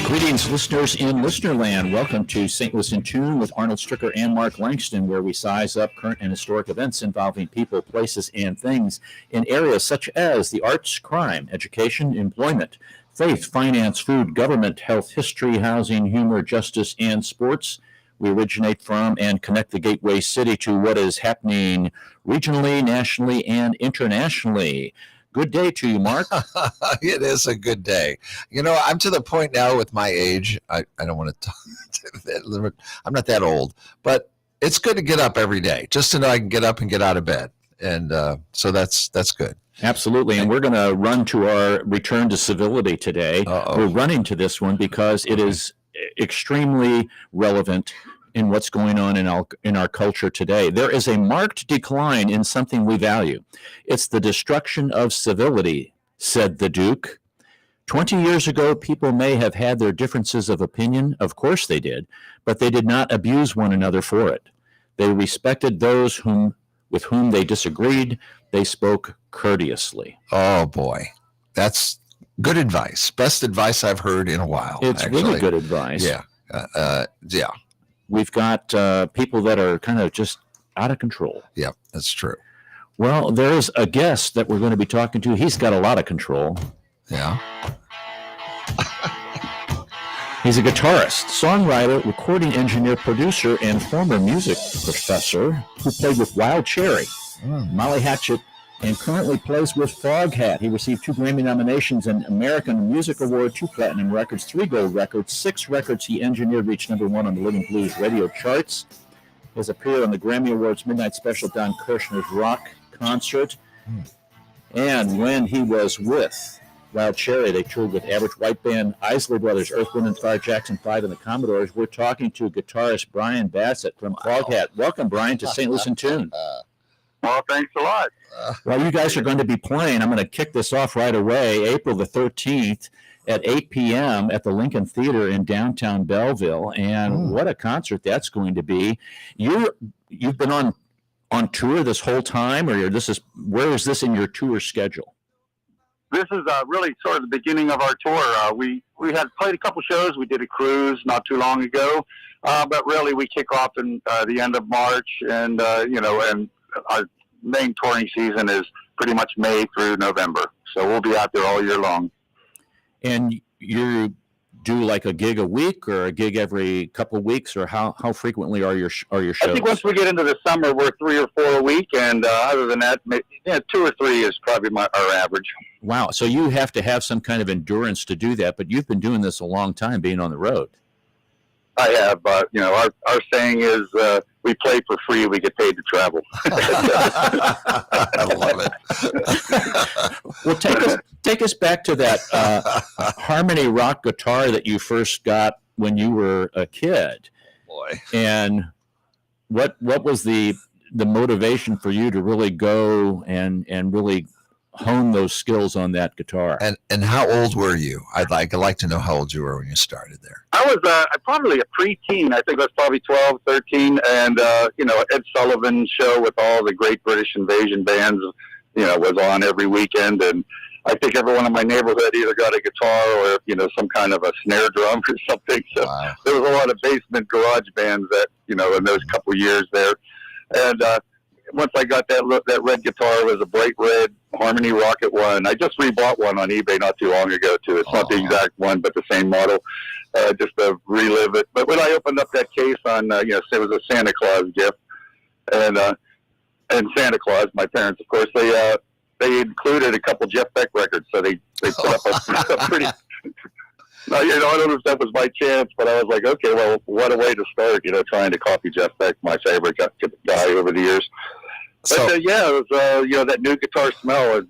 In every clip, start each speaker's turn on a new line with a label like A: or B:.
A: Greetings, listeners in Listenerland. Welcome to St. Louis in Tune with Arnold Stricker and Mark Langston, where we size up current and historic events involving people, places, and things in areas such as the arts, crime, education, employment, faith, finance, food, government, health, history, housing, humor, justice, and sports. We originate from and connect the gateway city to what is happening regionally, nationally, and internationally. Good day to you, Mark.
B: It is a good day. You know, I'm to the point now with my age. I don't want to talk. I'm not that old, but it's good to get up every day just to know I can get up and get out of bed. And so that's good.
A: Absolutely. And we're going to run to our return to civility today. We're running to this one because it is extremely relevant in what's going on in our culture today. There is a marked decline in something we value. It's the destruction of civility, said the Duke. 20 years ago, people may have had their differences of opinion. Of course they did, but they did not abuse one another for it. They respected those with whom they disagreed. They spoke courteously.
B: Oh, boy. That's good advice. Best advice I've heard in a while.
A: It's
B: actually
A: really good advice.
B: Yeah. Yeah.
A: We've got people that are kind of just out of control.
B: Yeah, that's true.
A: Well, there's a guest that we're going to be talking to. He's got a lot of control.
B: Yeah.
A: He's a guitarist, songwriter, recording engineer, producer, and former music professor who played with Wild Cherry, Molly Hatchet, and currently plays with Foghat. He received 2 Grammy nominations, an American Music Award, 2 Platinum records, 3 Gold records, 6 records he engineered reached number 1 on the Living Blues radio charts. He has appeared on the Grammy Awards Midnight Special, Don Kirshner's Rock Concert. And when he was with Wild Cherry, they toured with Average White Band, Isley Brothers, Earth, Wind & Fire, Jackson 5, and the Commodores. We're talking to guitarist Brian Bassett from Foghat. Welcome, Brian, to St. Louis in Tune.
C: Well, thanks a lot.
A: Well, you guys are going to be playing. I'm going to kick this off right away, April the 13th at 8 p.m. at the Lincoln Theater in downtown Belleville. And what a concert that's going to be. You've been on tour this whole time, or where is this in your tour schedule?
C: This is really sort of the beginning of our tour. We had played a couple shows. We did a cruise not too long ago, but really we kick off in the end of March, and and our main touring season is pretty much May through November. So we'll be out there all year long.
A: And you do like a gig a week or a gig every couple of weeks, or how frequently are your shows?
C: I think once we get into the summer, we're 3 or 4 a week, and other than that, 2 or 3 is probably our average.
A: Wow. So you have to have some kind of endurance to do that, but you've been doing this a long time, being on the road.
C: I have. Our saying is we play for free, we get paid to travel.
B: I love
A: it. Well, take us back to that harmony rock guitar that you first got when you were a kid.
B: Boy.
A: And what was the motivation for you to really go and really hone those skills on that guitar?
B: And how old were you? I'd like to know how old you were when you started there.
C: I was probably a preteen. I think I was probably 12, 13, and Ed Sullivan's show with all the great British invasion bands, was on every weekend, and I think everyone in my neighborhood either got a guitar or some kind of a snare drum or something. So
B: Wow.
C: There was a lot of basement garage bands that in those couple years there, and once I got that red guitar, it was a bright red Harmony Rocket one. I just rebought one on eBay not too long ago too. It's not the exact one, but the same model, just to relive it. But when I opened up that case it was a Santa Claus gift, and Santa Claus, my parents, of course, they included a couple Jeff Beck records, so they put up a pretty. I don't know if that was by chance, but I was like, okay, well, what a way to start, trying to copy Jeff Beck, my favorite guy over the years. But it was, that new guitar smell.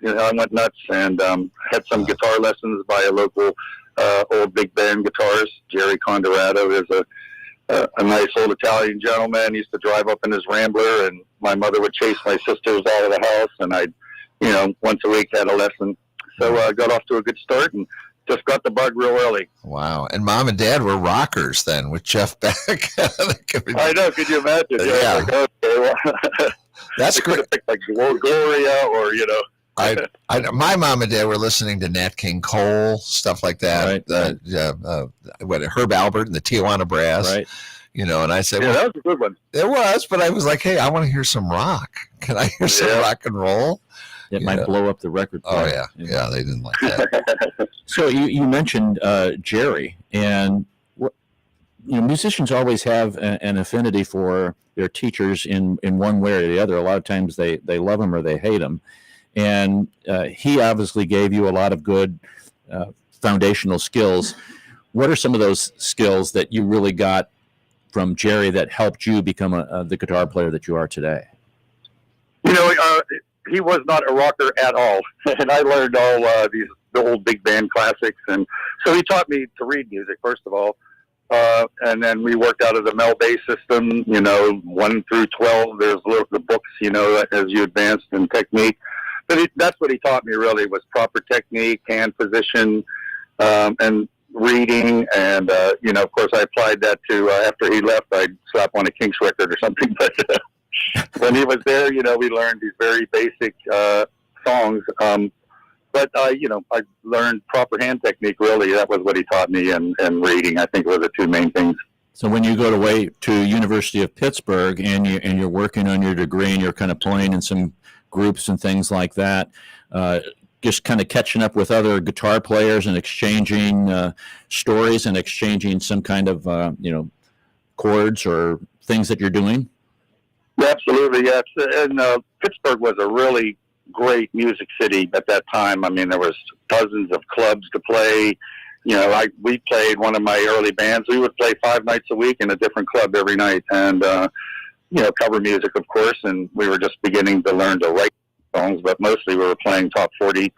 C: I went nuts and had some guitar lessons by a local old big band guitarist. Jerry Condorato is a nice old Italian gentleman. He used to drive up in his Rambler, and my mother would chase my sisters out of the house, and I'd, once a week had a lesson. So I got off to a good start and just got the bug real early.
B: Wow. And Mom and Dad were rockers then with Jeff Beck.
C: I know. Could you imagine?
B: Yeah.
C: Like, okay, well,
B: That's
C: they could have picked like Gloria or,
B: My mom and dad were listening to Nat King Cole, stuff like that.
A: Right.
B: Herb Albert and the Tijuana Brass.
A: Right.
B: You know, and I said,
C: Yeah, that was a good one.
B: It was, but I was like, hey, I want to hear some rock. Can I hear some rock and roll?
A: It might blow up the record player.
B: Oh, yeah. They didn't like that.
A: So you mentioned Jerry, and musicians always have an affinity for their teachers in one way or the other. A lot of times they love them or they hate them. And he obviously gave you a lot of good foundational skills. What are some of those skills that you really got from Jerry that helped you become the guitar player that you are today?
C: He was not a rocker at all, and I learned all the old big band classics, and so he taught me to read music first of all, and then we worked out of the Mel Bay system. 1 through 12. There's the books, as you advanced in technique. But that's what he taught me really was proper technique, hand position, and reading, and of course I applied that to after he left. I'd slap on a Kinks record or something, but when he was there, we learned these very basic songs, but I learned proper hand technique. Really, that was what he taught me, and reading, I think, were the two main things.
A: So when you go away to University of Pittsburgh and you're working on your degree and you're kind of playing in some groups and things like that, just kind of catching up with other guitar players and exchanging stories and exchanging some kind of, chords or things that you're doing?
C: Yeah, absolutely, yes. And Pittsburgh was a really great music city at that time. I mean, there was dozens of clubs to play. We played one of my early bands. We would play 5 nights a week in a different club every night, and cover music, of course. And we were just beginning to learn to write songs, but mostly we were playing top 40.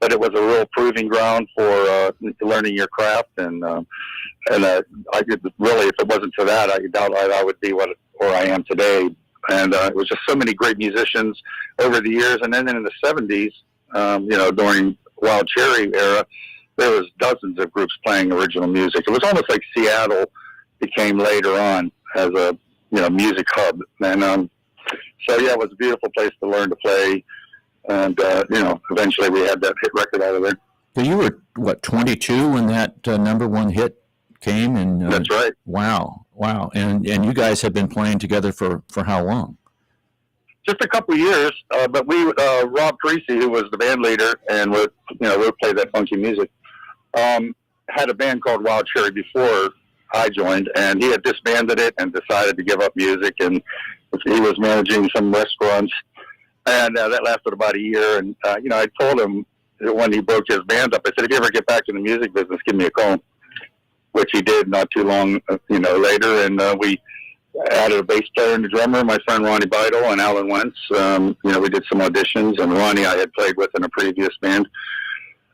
C: But it was a real proving ground for learning your craft, and I did really, if it wasn't for that, I doubt I would be where I am today. And it was just so many great musicians over the years. And then in the 70s, during Wild Cherry era, there was dozens of groups playing original music. It was almost like Seattle became later on as a music hub. And it was a beautiful place to learn to play. And eventually we had that hit record out of there.
A: So you were 22 when that number one hit came? And
C: that's right.
A: Wow. And you guys have been playing together for how long?
C: Just a couple of years, but we Rob Parisi, who was the band leader and would play that funky music, had a band called Wild Cherry before I joined, and he had disbanded it and decided to give up music, and he was managing some restaurants, and that lasted about a year. And I told him when he broke his band up, I said, if you ever get back in the music business, give me a call, which he did not too long later, and we added a bass player and a drummer, my friend Ronnie Beidel and Alan Wentz. We did some auditions, and Ronnie I had played with in a previous band.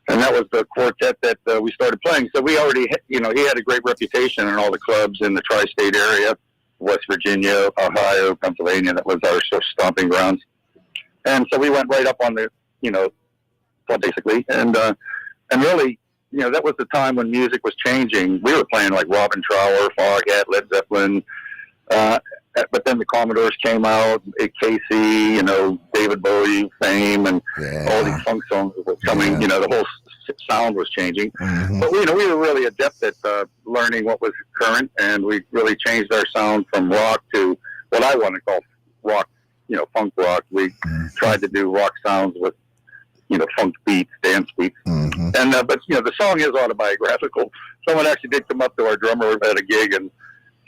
C: And that was the quartet that we started playing. So we already, he had a great reputation in all the clubs in the tri-state area, West Virginia, Ohio, Pennsylvania. That was our sort of stomping grounds. And so we went right up on the, basically. And really, that was the time when music was changing. We were playing like Robin Trower, Foghat, Led Zeppelin. But then the Commodores came out, Casey, David Bowie, Fame, and all these funk songs were coming.
B: Yeah.
C: The whole sound was changing.
B: Mm-hmm.
C: But we were really adept at learning what was current, and we really changed our sound from rock to what I want to call rock, funk rock. We tried to do rock sounds with, funk beats, dance beats.
B: Mm-hmm.
C: And but the song is autobiographical. Someone actually did come up to our drummer at a gig and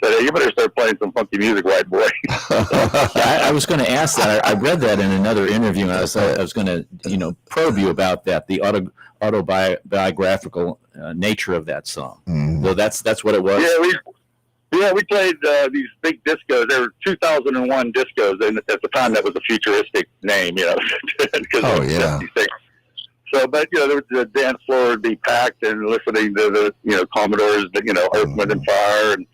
C: said, hey, you better start playing some funky music, white boy.
A: I was going to ask that. I read that in another interview, and I was going to, probe you about that, the autobiographical nature of that song.
B: Mm-hmm.
A: So that's what it was.
C: We played these big discos. There were 2001 discos, and at the time that was a futuristic name,
B: Oh, yeah.
C: So, but the dance floor would be packed, and listening to the Commodores, Earth, Wind and Fire, and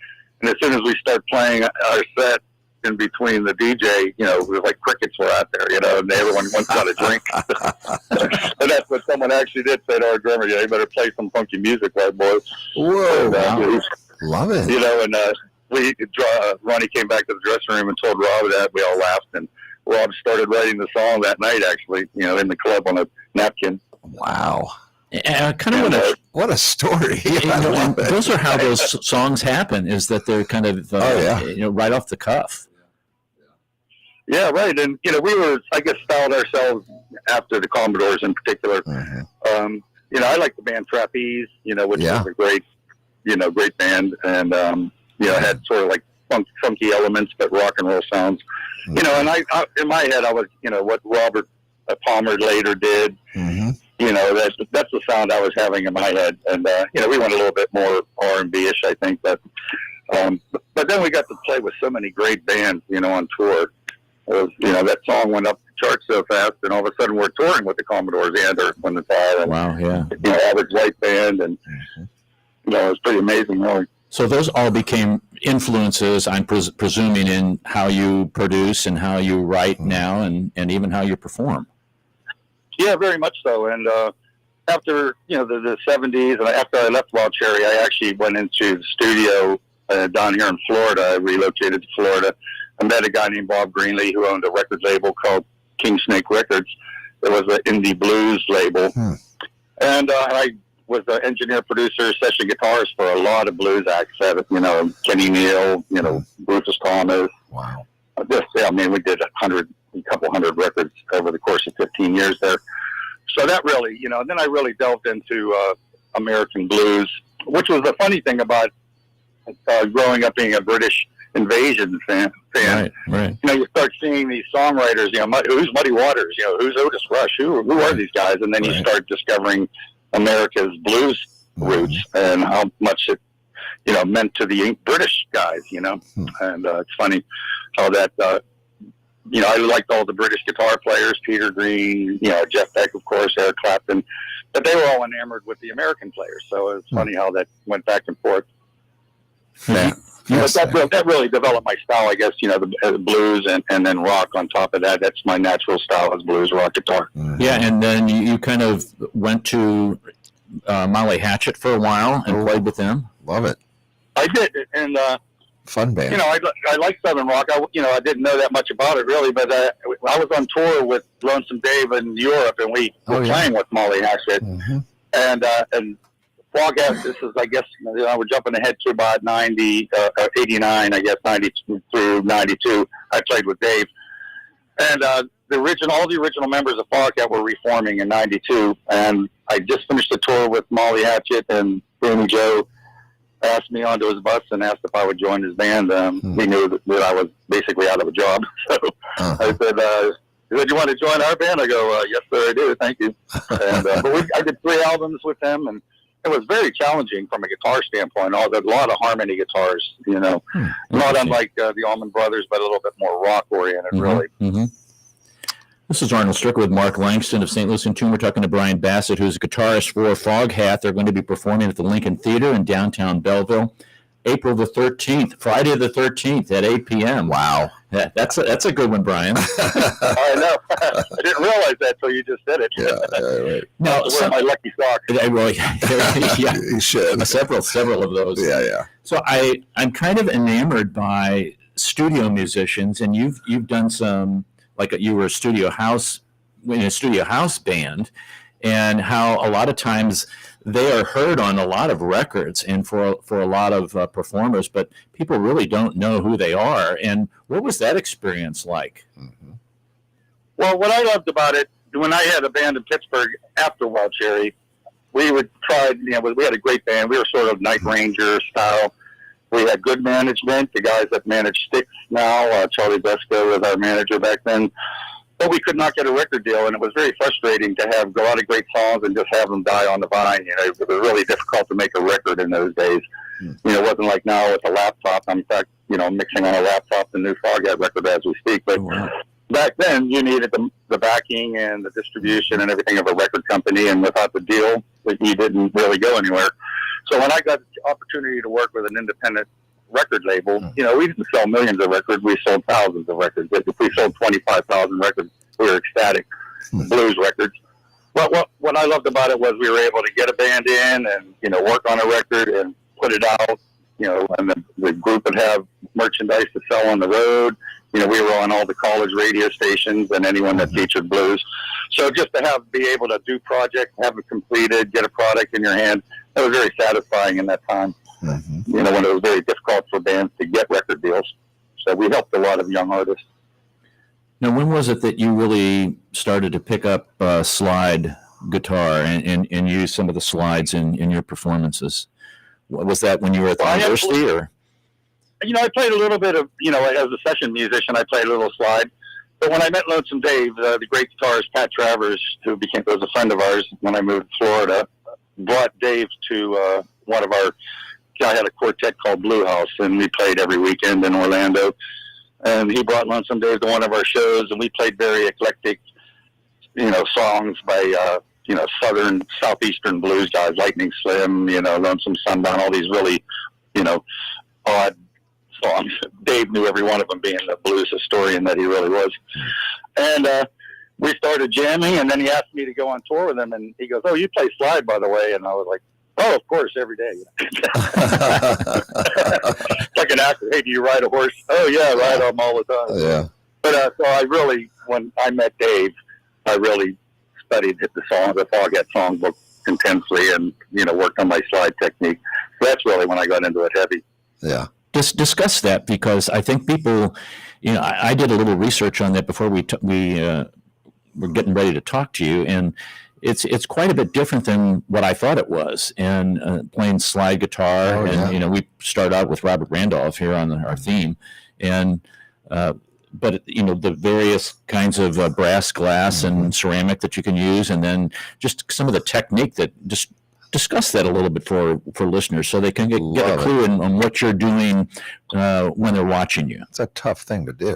C: as soon as we start playing our set in between the DJ, it was like crickets were out there, and everyone wants got a drink. And that's what someone actually did say to our drummer, you better play some funky music, white boy.
B: Whoa,
C: And,
B: love it.
C: Ronnie came back to the dressing room and told Rob that. We all laughed, and Rob started writing the song that night, actually, in the club on a napkin.
B: Wow.
A: Kind of
B: what a story.
A: and those are how those songs happen, is that they're kind of, right off the cuff.
C: Yeah, right. And, we were, I guess, styled ourselves after the Commodores in particular.
B: Mm-hmm.
C: I like the band Trapeze, which was a great, great band. And, had sort of like funky elements, but rock and roll sounds.
B: Mm-hmm.
C: And I in my head, I was, what Robert Palmer later did.
B: Mm-hmm.
C: That's the sound I was having in my head. And, we went a little bit more R&B-ish, I think. But then we got to play with so many great bands, on tour. That song went up the charts so fast, and all of a sudden we're touring with the Commodores and Earth, Wind and Fire. And,
A: wow, yeah.
C: Average White Band, and it was pretty amazing, really.
A: So those all became influences, I'm presuming, in how you produce and how you write now, and even how you perform.
C: Yeah, very much so. And after the 70s, and after I left Wild Cherry, I actually went into the studio down here in Florida. I relocated to Florida. I met a guy named Bob Greenlee who owned a record label called King Snake Records. It was an indie blues label. And I was an engineer, producer, session guitarist for a lot of blues acts. Kenny Neal, Rufus Thomas.
B: Wow.
C: We did a couple hundred records over the course of 15 years there. So that really, and then I really delved into American blues, which was the funny thing about growing up being a British Invasion fan.
A: Right.
C: You start seeing these songwriters, who's Muddy Waters, who's Otis Rush, who are these guys? And then you start discovering America's blues roots and how much it, meant to the British guys, And it's funny how that, I liked all the British guitar players, Peter Green, Jeff Beck, of course, Eric Clapton, but they were all enamored with the American players. So it's funny how that went back and forth.
B: Yeah.
C: But that really developed my style, I guess, the blues and then rock on top of that. That's my natural style, is blues, rock, guitar.
B: Mm-hmm.
A: Yeah, and then you kind of went to Molly Hatchet for a while and played with them.
B: Love it.
C: I did, and
B: fun band.
C: I like Southern rock. I didn't know that much about it really, but I was on tour with Lonesome Dave in Europe, and we were playing with Molly Hatchet, and Foghat. This is, I guess, we're jumping ahead to about 89, I guess, 90 through 92. I played with Dave, and all the original members of Foghat were reforming in 92, and I just finished a tour with Molly Hatchet, and Danny Joe asked me onto his bus and asked if I would join his band. He knew that I was basically out of a job, so I said, "Do you want to join our band?" I go, "Yes, sir, I do. Thank you." And I did 3 albums with them, and it was very challenging from a guitar standpoint. A lot of harmony guitars, not unlike the Allman Brothers, but a little bit more rock oriented, really.
A: Mm-hmm. This is Arnold Strickler with Mark Langston of St. Louis and Tune. We're talking to Brian Bassett, who's a guitarist for Foghat. They're going to be performing at the Lincoln Theater in downtown Belleville, April the 13th, Friday the 13th at 8 p.m.
B: Wow.
A: That's a good one, Brian.
C: I know. I didn't realize that until you just said it.
B: Yeah, right.
A: Now,
C: my lucky sock.
B: You should.
A: Several of those.
B: Yeah.
A: So I'm kind of enamored by studio musicians, and you've done some, like you were a studio house band, and how a lot of times they are heard on a lot of records and for a lot of performers, but people really don't know who they are. And what was that experience like?
B: Mm-hmm.
C: Well, what I loved about it, when I had a band in Pittsburgh after Wild Cherry, we would try, we had a great band. We were sort of Night Ranger style. We had good management, the guys that manage Styx now. Charlie Besco was our manager back then. But we could not get a record deal, and it was very frustrating to go out of great songs and just have them die on the vine. It was really difficult to make a record in those days. It wasn't like now with a laptop. I'm, in fact, mixing on a laptop the new Foghat record as we speak. But back then, you needed the backing and the distribution and everything of a record company, and without the deal, you didn't really go anywhere. So when I got the opportunity to work with an independent record label, we didn't sell millions of records. We sold thousands of records. If we sold 25,000 records, we were ecstatic. Blues records. What I loved about it was we were able to get a band in and, work on a record and put it out, and the group would have merchandise to sell on the road. we were on all the college radio stations and anyone that featured blues. So just to be able to do projects, have it completed, get a product in your hand, that was very satisfying in that time.
B: Mm-hmm.
C: When it was very difficult for bands to get record deals. So we helped a lot of young artists.
A: Now, when was it that you really started to pick up slide guitar and use some of the slides in your performances? Was that when you were at the university, or?
C: I played a little bit of, as a session musician, I played a little slide. But when I met Lonesome Dave, the great guitarist Pat Travers, who was a friend of ours when I moved to Florida, brought Dave to one of our, I had a quartet called Blue House, and we played every weekend in Orlando. And he brought Lonesome Dave to one of our shows, and we played very eclectic, songs by, southeastern blues guys, Lightning Slim, Lonesome Sundown, all these really, odd songs. Dave knew every one of them, being the blues historian that he really was. And we started jamming, and then he asked me to go on tour with him, and he goes, "Oh, you play slide, by the way?" And I was like, "Oh, of course, every day." Like an actor. "Hey, do you ride a horse?" "Oh, yeah, I ride them all the time."
B: Yeah.
C: But so I really, when I met Dave, I really studied the Foghat songbook intensely, and worked on my slide technique. So that's really when I got into it heavy.
B: Yeah.
A: Discuss that, because I think people, I did a little research on that before we were getting ready to talk to you, and it's quite a bit different than what I thought it was. And playing slide guitar, we start out with Robert Randolph here on our theme, and but the various kinds of brass, glass, and ceramic that you can use, and then just some of the technique that just. Discuss that a little bit for listeners, so they can get a clue on what you're doing when they're watching you.
B: It's a tough thing to do.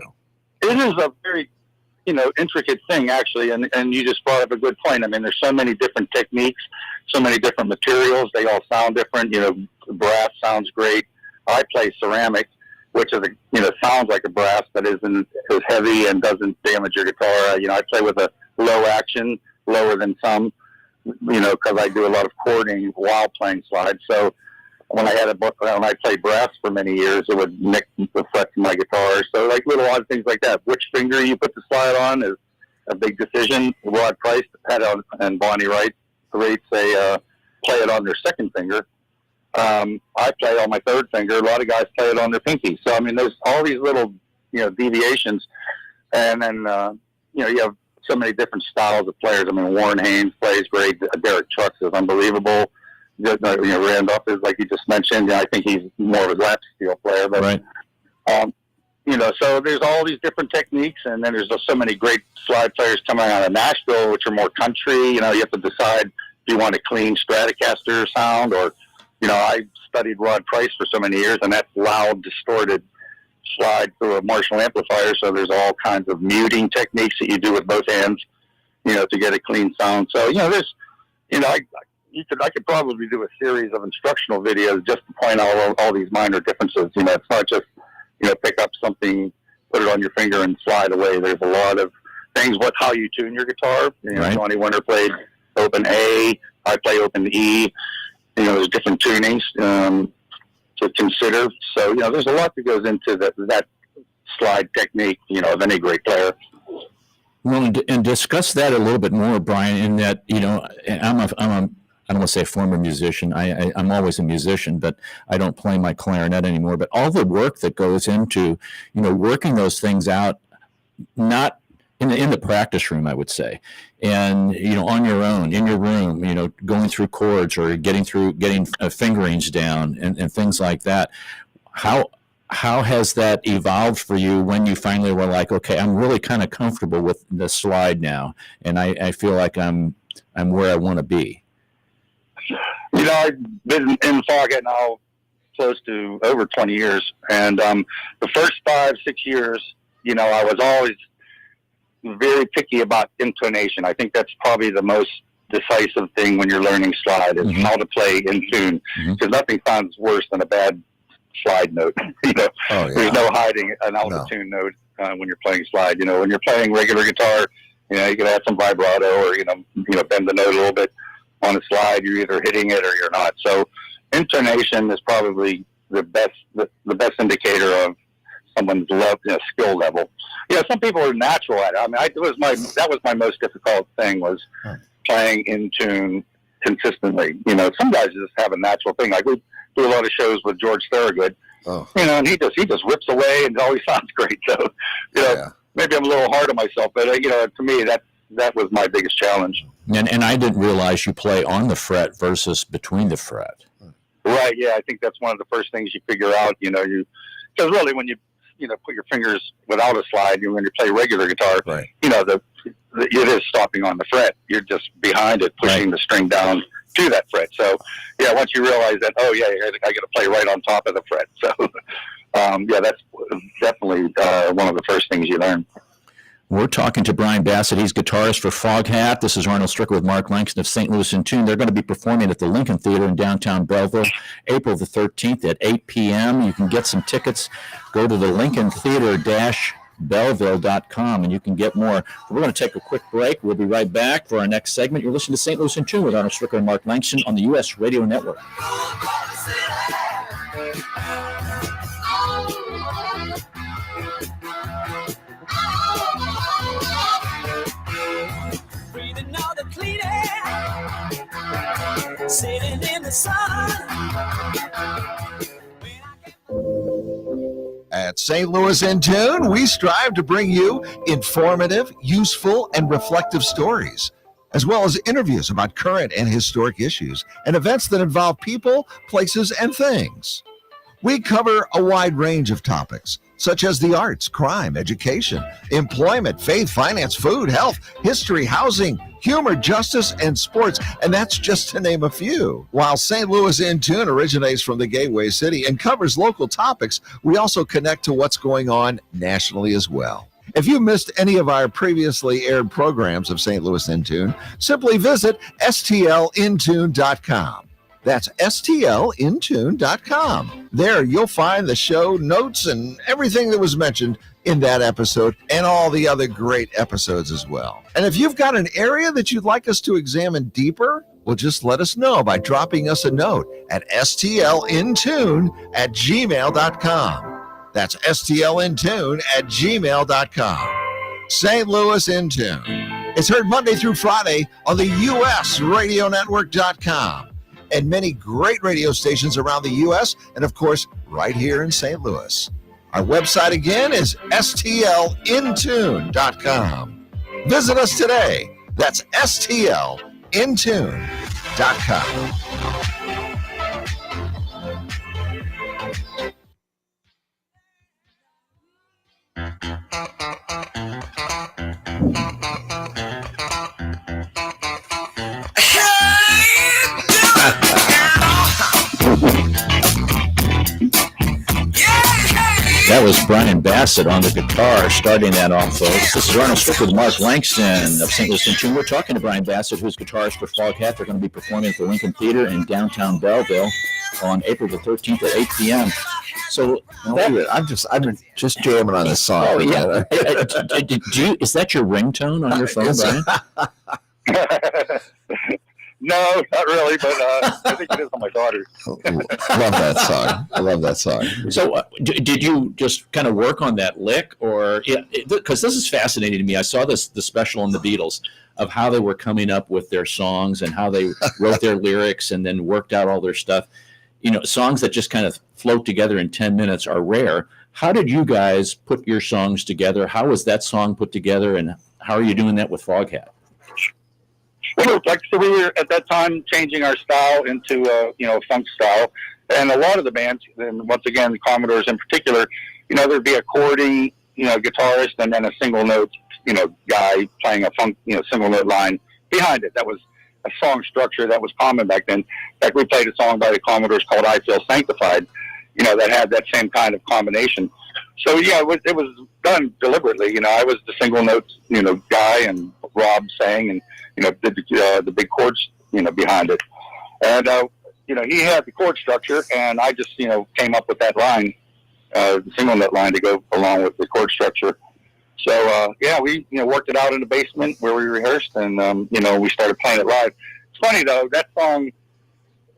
C: It is a very, intricate thing, actually, and you just brought up a good point. I mean, there's so many different techniques, so many different materials. They all sound different. Brass sounds great. I play ceramic, which is sounds like a brass, but isn't as heavy and doesn't damage your guitar. I play with a low action, lower than some. Because I do a lot of chording while playing slide. So when I played brass for many years, it would nick the frets of my guitar. So like little odd things like that. Which finger you put the slide on is a big decision. Rod Price and Bonnie Wright say play it on their second finger. I play on my third finger. A lot of guys play it on their pinky. So I mean, there's all these little deviations, and then you have so many different styles of players. I mean, Warren Haynes plays great. Derek Trucks is unbelievable. Randolph is, like you just mentioned. I think he's more of a lap steel player. But,
A: right.
C: So there's all these different techniques, and then there's so many great slide players coming out of Nashville, which are more country. You have to decide if you want a clean Stratocaster sound, or, I studied Rod Price for so many years, and that's loud, distorted slide through a Marshall amplifier. So there's all kinds of muting techniques that you do with both hands, to get a clean sound. So, there's, I could probably do a series of instructional videos just to point out all these minor differences. It's not just, pick up something, put it on your finger and slide away. There's a lot of things, how you tune your guitar.
A: Right.
C: Johnny Winter played open A, I play open E. There's different tunings to consider. So, there's a lot that goes into that slide technique, of any great player.
A: Well, and discuss that a little bit more, Brian, in that, I'm a I don't want to say a former musician. I'm always a musician, but I don't play my clarinet anymore. But all the work that goes into, working those things out, not in the practice room, I would say, and on your own, in your room, going through chords or getting fingerings down and things like that. How has that evolved for you when you finally were like, okay, I'm really kind of comfortable with the slide now, and I feel like I'm where I want to be?
C: I've been in Foghat now close to over 20 years. And the first 5-6 years, I was always very picky about intonation. I think that's probably the most decisive thing when you're learning slide is how to play in tune. Because nothing sounds worse than a bad slide note. There's no hiding an out of tune note when you're playing slide. When you're playing regular guitar, you can add some vibrato or, bend the note a little bit. On a slide, you're either hitting it or you're not. So intonation is probably the best indicator of someone's skill level. Some people are natural at it. I mean, that was my most difficult thing, was playing in tune consistently. Some guys just have a natural thing. Like, we do a lot of shows with George Thorogood, and he just rips away and it always sounds great. So, maybe I'm a little hard on myself, but to me, that was my biggest challenge.
A: And I didn't realize you play on the fret versus between the fret.
C: Right. Yeah, I think that's one of the first things you figure out. Because really, when you put your fingers without a slide, when you play regular guitar,
B: right.
C: It is stopping on the fret. You're just behind it, pushing the string down to that fret. So, once you realize that, I got to play right on top of the fret. So, that's definitely one of the first things you learn.
A: We're talking to Brian Bassett. He's guitarist for Foghat. This is Arnold Stricker with Mark Langston of St. Louis in Tune. They're going to be performing at the Lincoln Theater in downtown Belleville, April the 13th at 8 p.m. You can get some tickets. Go to the lincolntheater-belleville.com and you can get more. We're going to take a quick break. We'll be right back for our next segment. You're listening to St. Louis in Tune with Arnold Stricker and Mark Langston on the U.S. Radio Network.
D: Sitting in the sun.
B: At St. Louis in Tune, we strive to bring you informative, useful, and reflective stories, as well as interviews about current and historic issues and events that involve people, places, and things. We cover a wide range of topics, such as the arts, crime, education, employment, faith, finance, food, health, history, housing, humor, justice, and sports, and that's just to name a few. While St. Louis in Tune originates from the Gateway City and covers local topics, we also connect to what's going on nationally as well. If you missed any of our previously aired programs of St. Louis in Tune, simply visit stlintune.com. That's stlintune.com. There you'll find the show notes and everything that was mentioned in that episode and all the other great episodes as well. And if you've got an area that you'd like us to examine deeper, well, just let us know by dropping us a note at stlintune@gmail.com. That's stlintune@gmail.com. St. Louis in Tune. It's heard Monday through Friday on the USRadioNetwork.com. and many great radio stations around the U.S. and, of course, right here in St. Louis. Our website, again, is stlintune.com. Visit us today. That's stlintune.com.
A: That was Brian Bassett on the guitar, starting that off, folks. This is Arnold Stricker with Mark Langston of St. Louis in Tune. We're talking to Brian Bassett, who's guitarist for Foghat. They're going to be performing at the Lincoln Theater in downtown Belleville on April the 13th at 8 p.m. So
B: I'm just jamming on this song.
A: Oh, yeah. Is that your ringtone on your phone, Brian?
C: No, not really, but I think it is on my daughter.
B: Love that song. I love that song.
A: So did you just kind of work on that lick? Or because this is fascinating to me. I saw the special on the Beatles of how they were coming up with their songs and how they wrote their lyrics and then worked out all their stuff. Songs that just kind of float together in 10 minutes are rare. How did you guys put your songs together? How was that song put together, and how are you doing that with Foghat?
C: Well, we were at that time changing our style into funk style, and a lot of the bands, and once again the Commodores in particular, there'd be a chording, guitarist, and then a single note, guy playing a funk, single note line behind it. That was a song structure that was common back then. In fact, we played a song by the Commodores called "I Feel Sanctified," that had that same kind of combination. So it was done deliberately. I was the single note, guy, and Rob sang and did the big chords, behind it. And he had the chord structure, and I just came up with that line, the single note line to go along with the chord structure. So we worked it out in the basement where we rehearsed, and we started playing it live. It's funny though, that song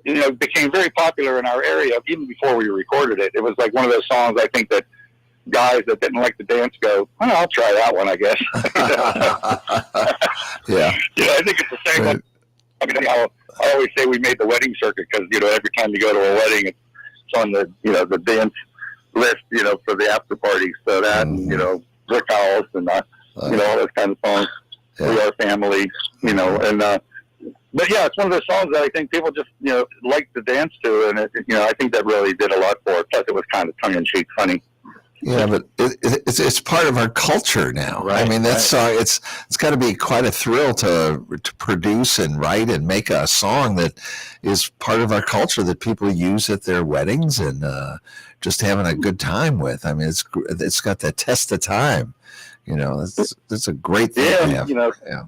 C: became very popular in our area even before we recorded it. It was like one of those songs I think that guys that didn't like the dance go, oh, I'll try that one, I guess.
B: Yeah.
C: I think it's the same one. I mean, I always say we made the wedding circuit because, every time you go to a wedding, it's on the, the dance list, for the after party. So that, Rick House and, all those kind of songs. Yeah. We Are Family, and, but yeah, it's one of those songs that I think people just, like to dance to. And, I think that really did a lot for it. Plus, it was kind of tongue in cheek funny.
B: Yeah, but it's part of our culture now.
A: Right,
B: I mean, that's it's got to be quite a thrill to produce and write and make a song that is part of our culture that people use at their weddings and just having a good time with. I mean, it's got that test of time. That's a great thing to have. Yeah.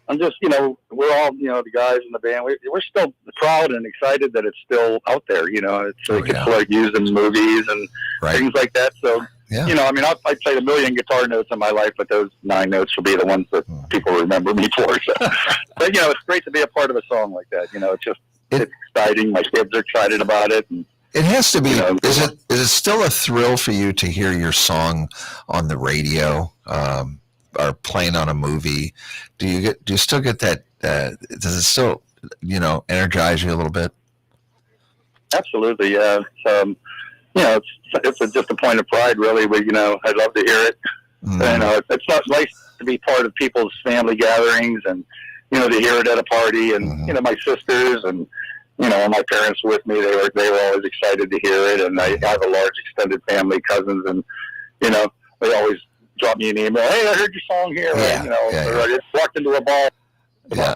C: I'm just, we're all, the guys in the band, we're still proud and excited that it's still out there, it's like used in movies and things like that. So, I mean, I played a million guitar notes in my life, but those 9 notes will be the ones that people remember me for. So. But, it's great to be a part of a song like that. It's exciting. My kids are excited about it. And,
B: it has to be. Is it still a thrill for you to hear your song on the radio? Or playing on a movie, do you still get that? Does it still, energize you a little bit?
C: Absolutely, yeah. It's just a point of pride, really. But I'd love to hear it. And it's not nice to be part of people's family gatherings, and to hear it at a party, and my sisters and my parents with me. They were always excited to hear it, and I have a large extended family, cousins, and they always drop me an email. Hey, I heard your song here. Or I just walked into a bar.
B: Yeah.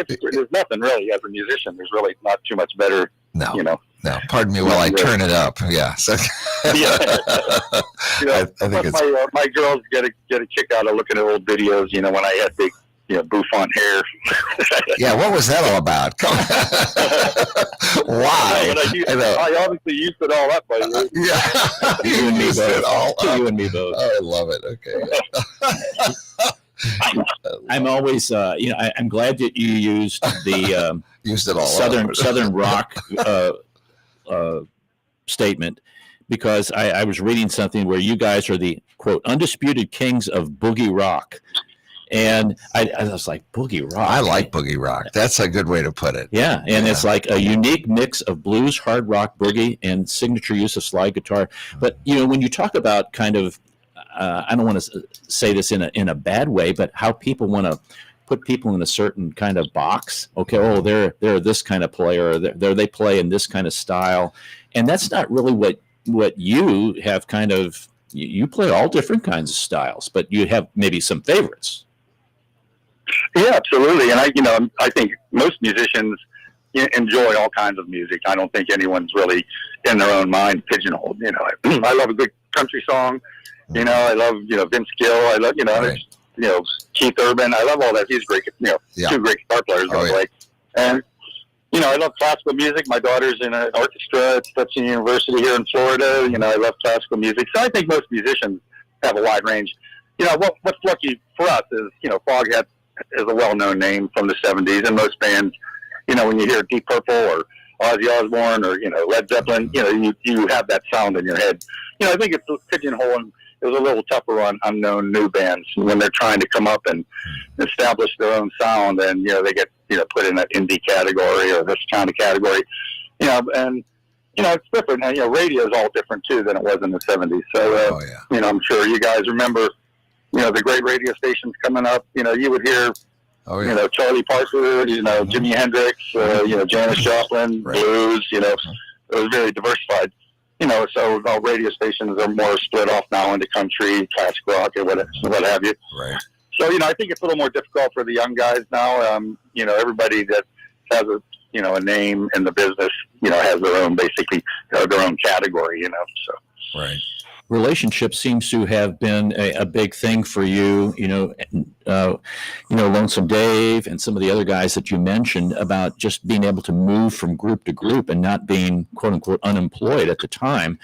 C: There's nothing really as a musician. There's really not too much better.
B: No. No. Pardon me while I turn it up. Yeah. So,
C: yeah.
B: I think it's
C: my girls get a kick out of looking at old videos. When I had big, bouffant hair.
B: Yeah. What was that all about? Why?
C: I obviously used it all up.
B: Yeah.
A: You and me
B: used
A: both.
B: it all up.
A: You and me both.
B: I love it. Okay.
A: I'm always, I'm glad that you used the
B: used it all
A: Southern rock statement, because I was reading something where you guys are the, quote, undisputed kings of boogie rock. And I was like, boogie rock.
B: I like boogie rock. That's a good way to put it.
A: Yeah, and it's like a unique mix of blues, hard rock, boogie, and signature use of slide guitar. But, when you talk about kind of, I don't want to say this in a bad way, but how people want to put people in a certain kind of box. Okay, they're this kind of player, or they play in this kind of style. And that's not really what you have kind of, you play all different kinds of styles, but you have maybe some favorites.
C: Yeah, absolutely. And I think most musicians enjoy all kinds of music. I don't think anyone's really in their own mind pigeonholed. I love a good country song. I love, Vince Gill. I love, Keith Urban. I love all that. He's great, two great guitar players. And, I love classical music. My daughter's in an orchestra at Stetson University here in Florida. I love classical music. So I think most musicians have a wide range. What's lucky for us is, Foghat is a well-known name from the 70s, and most bands, when you hear Deep Purple or Ozzy Osbourne or, Led Zeppelin, you have that sound in your head. I think it's pigeonholing. It was a little tougher on unknown new bands when they're trying to come up and establish their own sound, and, they get, put in that indie category or this kind of category, and, it's different. And, radio is all different, too, than it was in the 70s. So, I'm sure you guys remember, the great radio stations coming up. You would hear, Charlie Parker, Jimi Hendrix, Janis Joplin, blues, it was very diversified. So all radio stations are more split off now into country, classic rock, or what have you.
B: Right.
C: So, I think it's a little more difficult for the young guys now. Everybody that has a name in the business, has their own, basically, their own category, so.
B: Right.
A: Relationship seems to have been a big thing for you, Lonesome Dave and some of the other guys that you mentioned, about just being able to move from group to group and not being, quote unquote, unemployed at the time.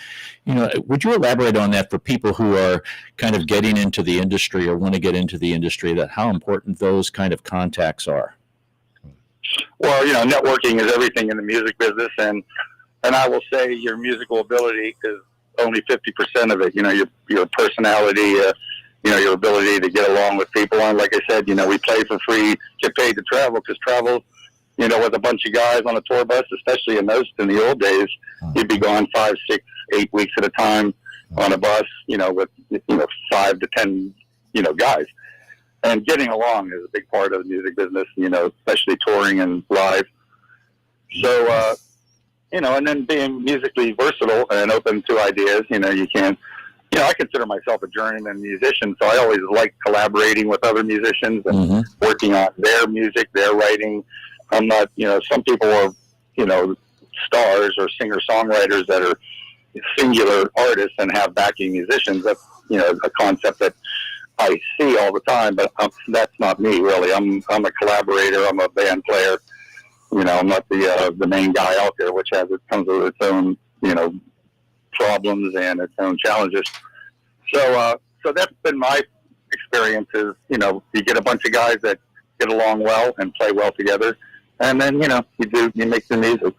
A: Would you elaborate on that for people who are kind of getting into the industry or want to get into the industry, that how important those kind of contacts are?
C: Well, networking is everything in the music business, and I will say your musical ability is only 50% of it. You know, your personality, your ability to get along with people. And like I said, we play for free, get paid to travel, because travel, with a bunch of guys on a tour bus, especially in the old days, you'd be gone 5, 6, 8 weeks at a time on a bus, with 5 to 10, guys. And getting along is a big part of the music business, especially touring and live. So, and then being musically versatile and open to ideas, you can't, I consider myself a journeyman musician, so I always like collaborating with other musicians and working on their music, their writing. I'm not, some people are, stars or singer-songwriters that are singular artists and have backing musicians. That's, a concept that I see all the time, but that's not me, really. I'm a collaborator. I'm a band player. I'm not the main guy out there, which comes with its own, problems and its own challenges. So that's been my experiences. You get a bunch of guys that get along well and play well together, and then you make the music.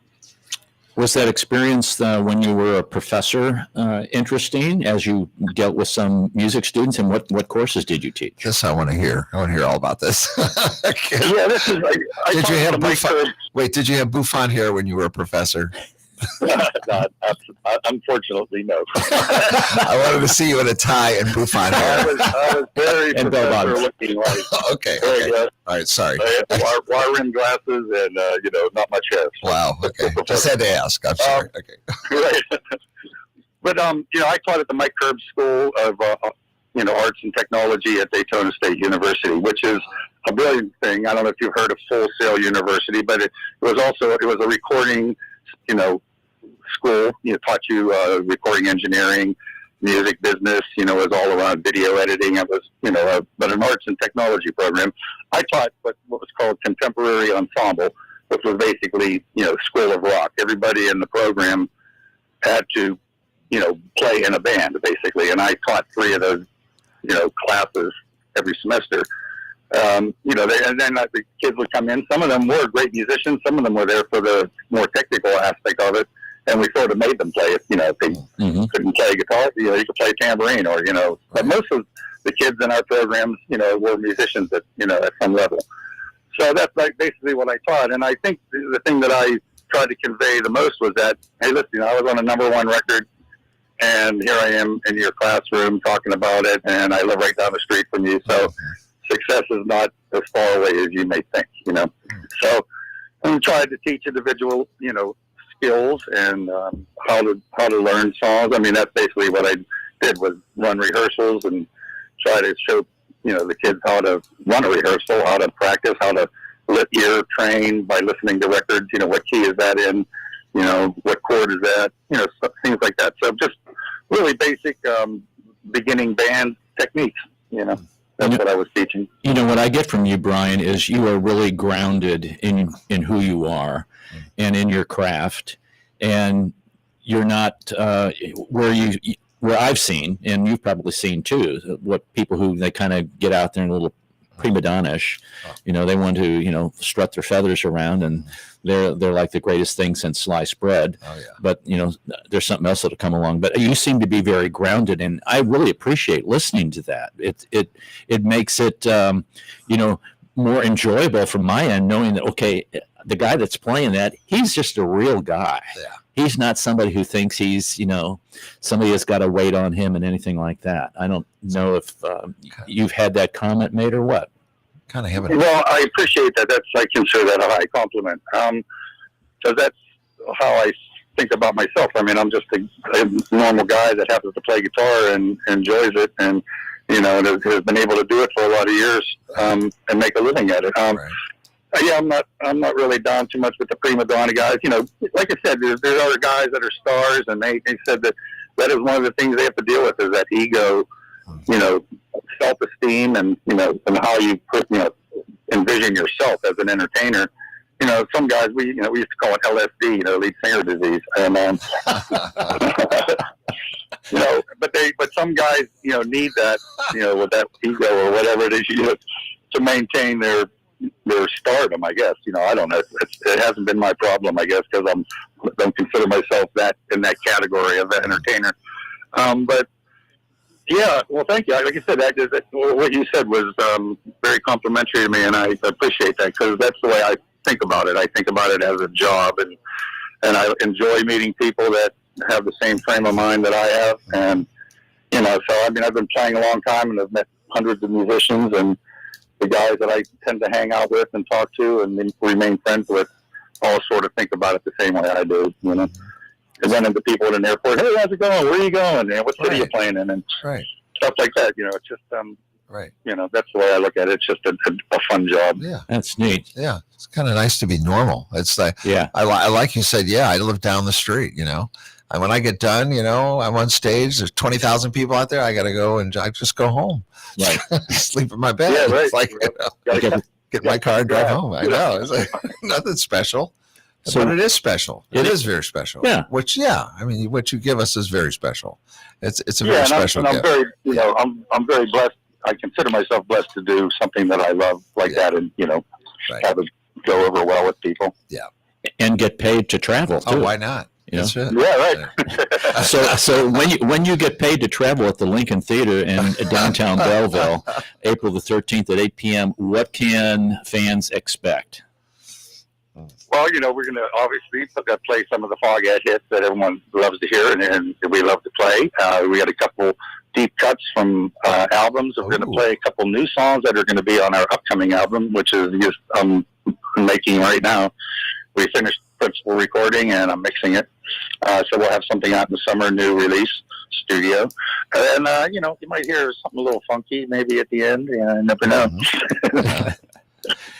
A: Was that experience when you were a professor interesting as you dealt with some music students, and what courses did you teach?
B: This I want to hear. I want to hear all about this.
C: Yeah, this is like.
B: Did you have Buffon? Wait, did you have Buffon here when you were a professor?
C: Unfortunately, no.
B: I wanted to see you in a tie and Buffon hair.
C: I was very professor looking like.
B: Okay. All right, sorry.
C: I had wire-rimmed glasses and, not much hair. So
B: wow, okay. Just had to ask. I'm sorry. Okay.
C: Right. But, I taught at the Mike Curb School of, Arts and Technology at Daytona State University, which is a brilliant thing. I don't know if you've heard of Full Sail University, but it was a recording, school. Taught you recording engineering, music business. It was all around video editing. It was, but an arts and technology program. I taught what was called contemporary ensemble, which was basically, School of Rock. Everybody in the program had to, play in a band, basically. And I taught 3 of those, classes every semester. And then the kids would come in. Some of them were great musicians. Some of them were there for the more technical aspect of it. And we sort of made them play it. If they couldn't play guitar, you could play tambourine or, but most of the kids in our programs, were musicians at some level. So that's like basically what I taught. And I think the thing that I tried to convey the most was that, hey, listen, I was on a #1 record, and here I am in your classroom talking about it, and I live right down the street from you. So success is not as far away as you may think, So I tried to teach individual, skills and how to learn songs. I mean, that's basically what I did, was run rehearsals and try to show, the kids how to run a rehearsal, how to practice, how to ear train by listening to records, what key is that in, what chord is that, things like that. So just really basic beginning band techniques, That's what I was teaching.
A: What I get from you, Brian, is you are really grounded in who you are and in your craft, and you're not where I've seen, and you've probably seen too, what people who they kind of get out there and a little prima donna-ish, they want to, strut their feathers around, and they're like the greatest thing since sliced bread.
B: Oh, yeah.
A: But, there's something else that'll come along. But you seem to be very grounded, and I really appreciate listening to that. It makes it, more enjoyable from my end, knowing that, okay, the guy that's playing that, he's just a real guy.
B: Yeah.
A: He's not somebody who thinks he's, somebody that's got to wait on him and anything like that. I don't know if you've had that comment made or what.
B: Kind of haven't.
C: Well, I appreciate that. I consider that a high compliment. So that's how I think about myself. I mean, I'm just a normal guy that happens to play guitar and enjoys it, and has been able to do it for a lot of years and make a living at it.
B: Right.
C: Yeah, I'm not really down too much with the prima donna guys. Like I said, there's other guys that are stars, and they said that is one of the things they have to deal with, is that ego, self-esteem, and how you envision yourself as an entertainer. Some guys we used to call it LSD, lead singer disease, and but some guys need that with that ego or whatever it is to maintain their stardom, I guess. I don't know. It hasn't been my problem, I guess, because I don't consider myself in that category of an entertainer. But yeah, well, thank you. Like I said, what you said was very complimentary to me, and I appreciate that because that's the way I think about it. I think about it as a job, and I enjoy meeting people that have the same frame of mind that I have. And so I mean, I've been playing a long time, and I've met hundreds of musicians, and the guys that I tend to hang out with and talk to and remain friends with all sort of think about it the same way I do. And run into people at an airport. Hey, how's it going? Where are you going? What city are you playing in? And stuff like that. It's just that's the way I look at it. It's just a fun job.
B: Yeah,
A: that's neat.
B: Yeah, it's kind of nice to be normal. It's like I like you said. Yeah, I live down the street. And when I get done, I'm on stage. There's 20,000 people out there. I got to go and I just go home.
A: Right,
B: sleep in my bed.
C: Yeah, right.
B: It's like get my car and drive home. I know it's like nothing special. So, but it is special. It is very special.
A: Yeah.
B: I mean, what you give us is very special. It's a very special gift.
C: I'm very blessed. I consider myself blessed to do something that I love like that, and have it go over well with people.
B: Yeah,
A: and get paid to travel too.
B: Oh, why not?
A: That's
C: it. Yeah, right.
A: So when you get paid to travel at the Lincoln Theater in downtown Belleville, April the 13th at 8 p.m., what can fans expect?
C: Well, we're going to obviously play some of the Foghat hits that everyone loves to hear and we love to play. We got a couple deep cuts from albums. We're going to play a couple new songs that are going to be on our upcoming album, which is just making right now. We finished principal recording and I'm mixing it. So we'll have something out in the summer, new release studio. And, you might hear something a little funky maybe at the end. You never know.
B: Mm-hmm.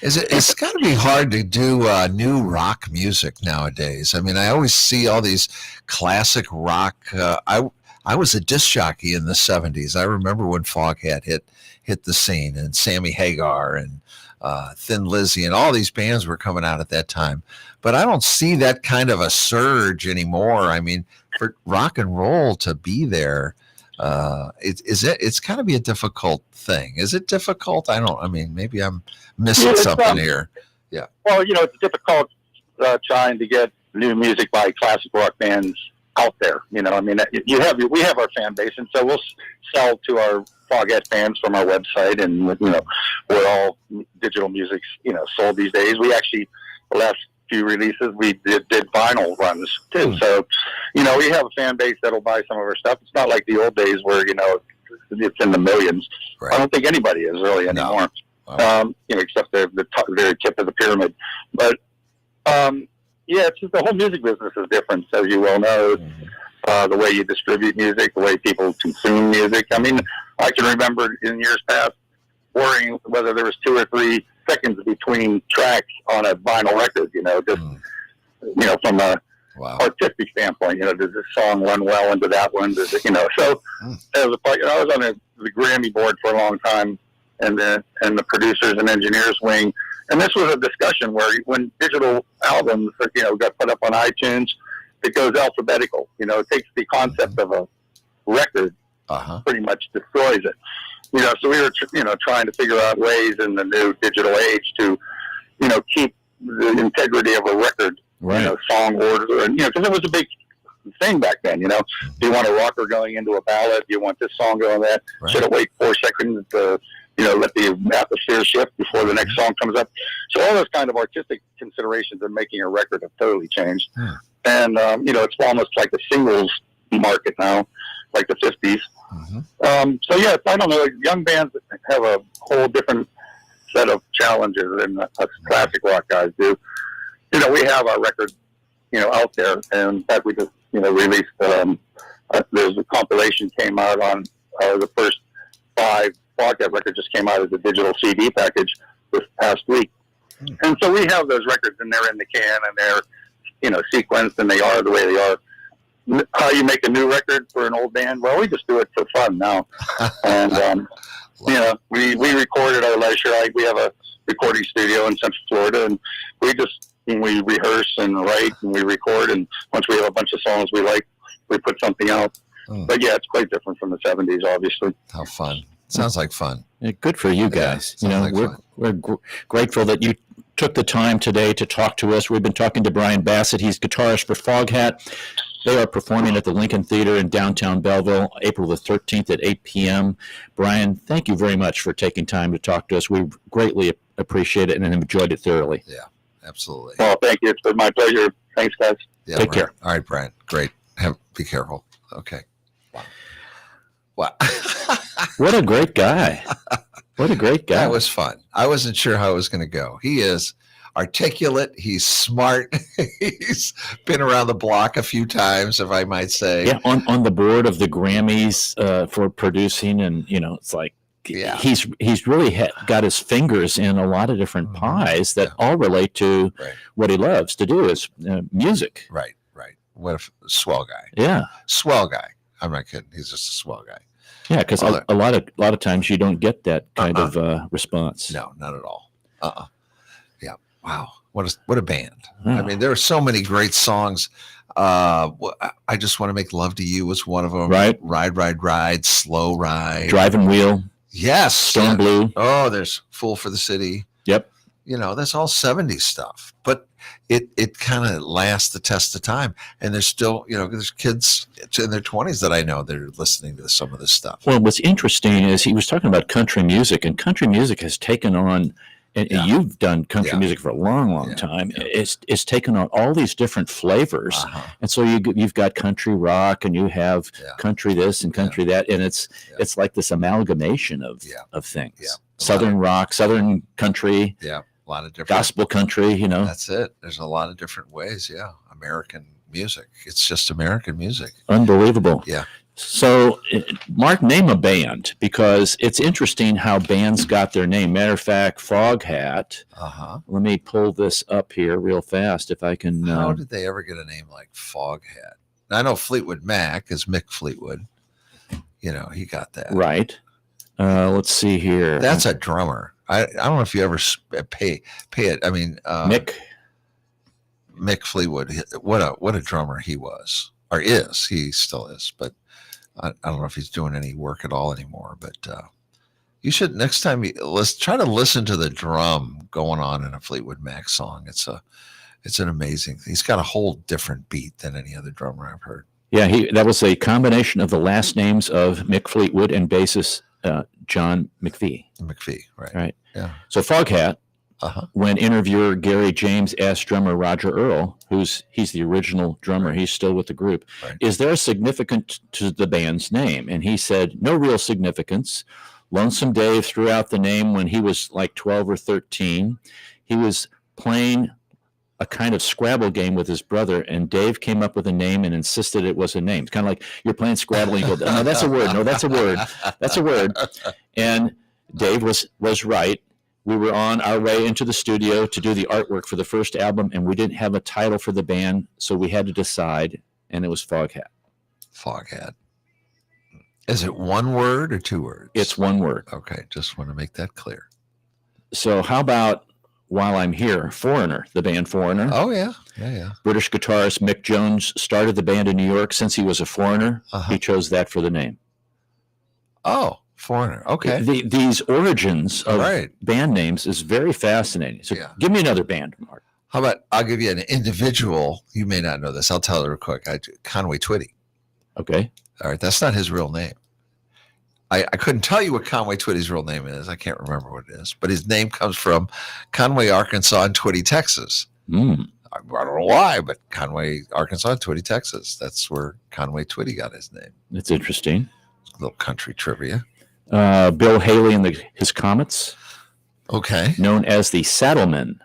B: It's got to be hard to do new rock music nowadays. I mean, I always see all these classic rock. I was a disc jockey in the 70s. I remember when Foghat hit the scene, and Sammy Hagar and Thin Lizzy and all these bands were coming out at that time. But I don't see that kind of a surge anymore. I mean, for rock and roll to be there, it's got to be a difficult thing. Is it difficult? Maybe I'm missing something here. Yeah.
C: Well, it's difficult trying to get new music by classic rock bands out there. We have our fan base, and so we'll sell to our Foghat fans from our website, and we're all digital music's sold these days. We actually, the last few releases, we did vinyl runs too. So, we have a fan base that'll buy some of our stuff. It's not like the old days where it's in the millions. Right. I don't think anybody is really anymore. No. Except the very tip of the pyramid. But it's just the whole music business is different, as you well know. The way you distribute music, the way people consume music. I mean, I can remember in years past worrying whether there was 2 or 3 seconds between tracks on a vinyl record. From a artistic standpoint, does this song run well into that one? Does it, So as a part, I was on the Grammy board for a long time, and the producers and engineers wing. And this was a discussion where when digital albums, got put up on iTunes, it goes alphabetical. It takes the concept of a record, pretty much destroys it. So we were, trying to figure out ways in the new digital age to, keep the integrity of a record, song order, and because it was a big thing back then. Do you want a rocker going into a ballad? Do you want this song going that? Right. Should it wait 4 seconds to let the atmosphere shift before the next song comes up? So all those kind of artistic considerations in making a record have totally changed. And, it's almost like a singles market now, like the 50s. I don't know, young bands have a whole different set of challenges than us classic rock guys do. We have our record, out there, and in fact, we just, released, there's a compilation came out on the first 5 Foghat record just came out as a digital CD package this past week. And so we have those records, and they're in the can, and they're, sequenced, and they are the way they are. How you make a new record for an old band? Well, we just do it for fun now. And, we record at our leisure. We have a recording studio in Central Florida, and we rehearse and write, and we record, and once we have a bunch of songs we like, we put something out. But yeah, it's quite different from the 70s, obviously.
B: How fun. Sounds like fun.
A: Yeah, good for you guys. We're grateful that you took the time today to talk to us. We've been talking to Brian Bassett. He's guitarist for Foghat. They are performing at the Lincoln Theater in downtown Belleville, April the 13th at 8 p.m. Brian, thank you very much for taking time to talk to us. We greatly appreciate it and enjoyed it thoroughly.
B: Yeah, absolutely.
C: Well, thank you. It's been my pleasure. Thanks, guys.
B: Yeah,
A: Take care.
B: All right, Brian. Great. Be careful. Okay. Wow.
A: What a great guy. What a great guy.
B: That was fun. I wasn't sure how it was going to go. He is articulate. He's smart. He's been around the block a few times, if I might say.
A: Yeah, on the board of the Grammys for producing, and it's like he's really got his fingers in a lot of different pies that all relate to what he loves to do is music.
B: Right. What a swell guy.
A: Yeah,
B: swell guy. I'm not kidding. He's just a swell guy.
A: Yeah, because a lot of times you don't get that kind of response.
B: No, not at all. Yeah. Wow. What a band. I mean, there are so many great songs. I Just Want to Make Love to You was one of them.
A: Right.
B: Ride, Slow Ride.
A: Driving Wheel.
B: Yes.
A: Stone Blue.
B: Oh, there's Fool for the City.
A: Yep.
B: That's all 70s stuff. But it kind of lasts the test of time. And there's still, there's kids in their 20s that I know that are listening to some of this stuff.
A: Well, what's interesting is he was talking about country music, and country music has taken on, and you've done country music for a long time. Yeah. It's taken on all these different flavors. And so you've got country rock, and you have country this and country that, and it's like this amalgamation of things. Yeah. Southern rock, Southern country.
B: Yeah. A lot of different
A: gospel country, That's
B: it. There's a lot of different ways. Yeah. American music. It's just American music.
A: Unbelievable.
B: Yeah.
A: So, Mark, name a band, because it's interesting how bands got their name. Matter of fact, Foghat. Let me pull this up here real fast if I can.
B: How did they ever get a name like Foghat? I know Fleetwood Mac is Mick Fleetwood. He got that.
A: Right. Let's see here.
B: That's a drummer. I don't know if you ever pay it. I mean, Mick Fleetwood. What a drummer he was, or is. He still is, but I don't know if he's doing any work at all anymore. But you should next time. Let's try to listen to the drum going on in a Fleetwood Mac song. It's an amazing. He's got a whole different beat than any other drummer I've heard.
A: Yeah, that was a combination of the last names of Mick Fleetwood and bassist John McVie.
B: McVie, right?
A: Right.
B: Yeah.
A: So Foghat, when interviewer Gary James asked drummer Roger Earl, he's the original drummer, he's still with the group, is there a significance to the band's name? And he said, no real significance. Lonesome Dave threw out the name when he was like 12 or 13. He was playing a kind of Scrabble game with his brother, and Dave came up with a name and insisted it was a name. It's kind of like you're playing Scrabble and you go, no, that's a word. No, that's a word. That's a word. And Dave was right. We were on our way into the studio to do the artwork for the first album, and we didn't have a title for the band, so we had to decide, and it was Foghat.
B: Foghat. Is it one word or two words?
A: It's one word.
B: Okay, just want to make that clear.
A: So how about While I'm Here, Foreigner, the band Foreigner?
B: Oh, yeah.
A: British guitarist Mick Jones started the band in New York. Since he was a foreigner, he chose that for the name.
B: Oh, Foreigner. Okay.
A: These origins of band names is very fascinating. So give me another band, Mark.
B: How about I'll give you an individual. You may not know this. I'll tell it real quick. Conway Twitty.
A: Okay.
B: All right. That's not his real name. I couldn't tell you what Conway Twitty's real name is. I can't remember what it is. But his name comes from Conway, Arkansas, and Twitty, Texas. I don't know why, but Conway, Arkansas, and Twitty, Texas. That's where Conway Twitty got his name.
A: That's interesting.
B: A little country trivia.
A: Bill Haley and his Comets.
B: Okay.
A: Known as the Saddlemen.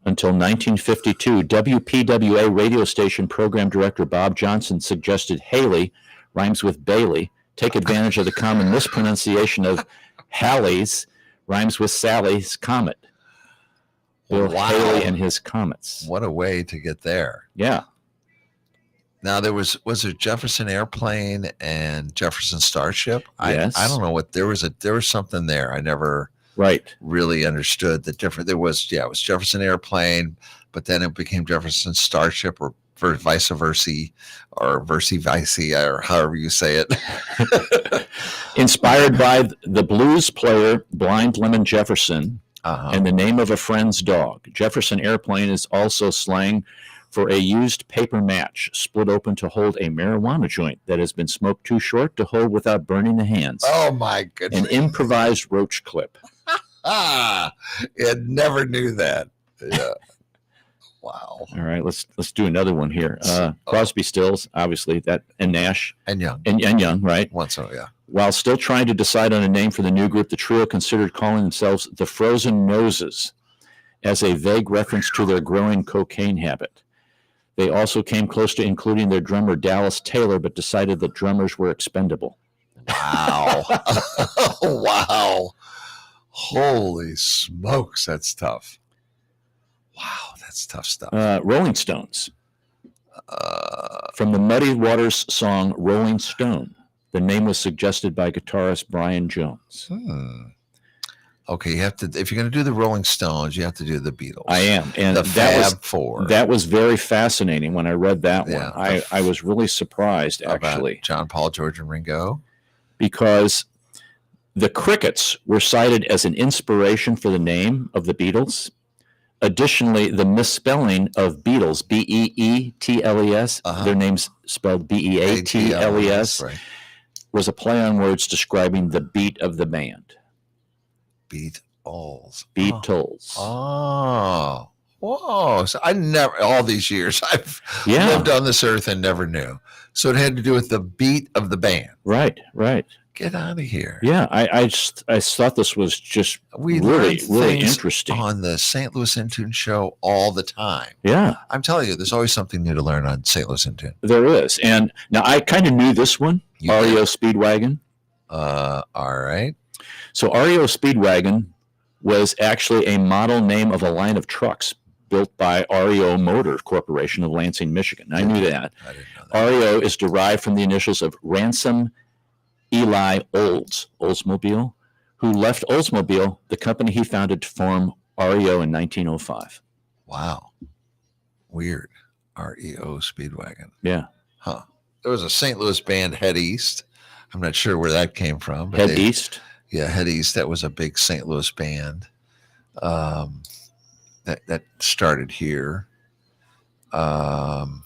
A: Until 1952, WPWA radio station program director Bob Johnson suggested Haley rhymes with Bailey. Take advantage of the common mispronunciation of Halley's rhymes with Sally's Comet. Bill Haley and his Comets.
B: What a way to get there.
A: Yeah.
B: Now was there Jefferson Airplane and Jefferson Starship?
A: Yes.
B: I don't know what there was something there. I never really understood the difference. It was Jefferson Airplane, but then it became Jefferson Starship or vice versa, or vice, or however you say it.
A: Inspired by the blues player Blind Lemon Jefferson and the name of a friend's dog. Jefferson Airplane is also slang for a used paper match split open to hold a marijuana joint that has been smoked too short to hold without burning the hands.
B: Oh my goodness.
A: An improvised roach clip.
B: I never knew that. Yeah. Wow.
A: All right, let's do another one here. Crosby, Stills, obviously, that, and Nash
B: And Young.
A: and Young, right?
B: Once, yeah.
A: While still trying to decide on a name for the new group, the trio considered calling themselves the Frozen Noses as a vague reference to their growing cocaine habit. They also came close to including their drummer Dallas Taylor, but decided that drummers were expendable.
B: Wow. Wow. Holy smokes, that's tough. Wow, that's tough stuff.
A: Rolling Stones. From the Muddy Waters song Rolling Stone, the name was suggested by guitarist Brian Jones.
B: Okay, you have to, if you're going to do the Rolling Stones, you have to do the Beatles.
A: I am. And
B: the
A: that
B: Fab Four.
A: That was very fascinating when I read that one.
B: Yeah,
A: I was really surprised, actually.
B: About John, Paul, George, and Ringo.
A: Because the Crickets were cited as an inspiration for the name of the Beatles. Additionally, the misspelling of Beatles, Beetles, their name's spelled Beatles,
B: right.
A: was a play on words describing the beat of the band.
B: Beatles.
A: Beatles.
B: Oh. Whoa. So I never, all these years, I've lived on this earth and never knew. So it had to do with the beat of the band.
A: Right.
B: Get out of here.
A: Yeah, I thought this was just really interesting.
B: On the St. Louis In Tune show all the time.
A: Yeah.
B: I'm telling you, there's always something new to learn on St. Louis In Tune.
A: There is. And now I kind of knew this one, REO Speedwagon.
B: All right.
A: So REO Speedwagon was actually a model name of a line of trucks built by REO Motor Corporation of Lansing, Michigan. I knew that.
B: I didn't know that.
A: REO is derived from the initials of Ransom Eli Oldsmobile, who left Oldsmobile, the company he founded, to form REO in 1905.
B: Wow. Weird. REO Speedwagon.
A: Yeah.
B: Huh. There was a St. Louis band, Head East. I'm not sure where that came from. But
A: Head East?
B: Yeah, Head East. That was a big St. Louis band that started here. I'm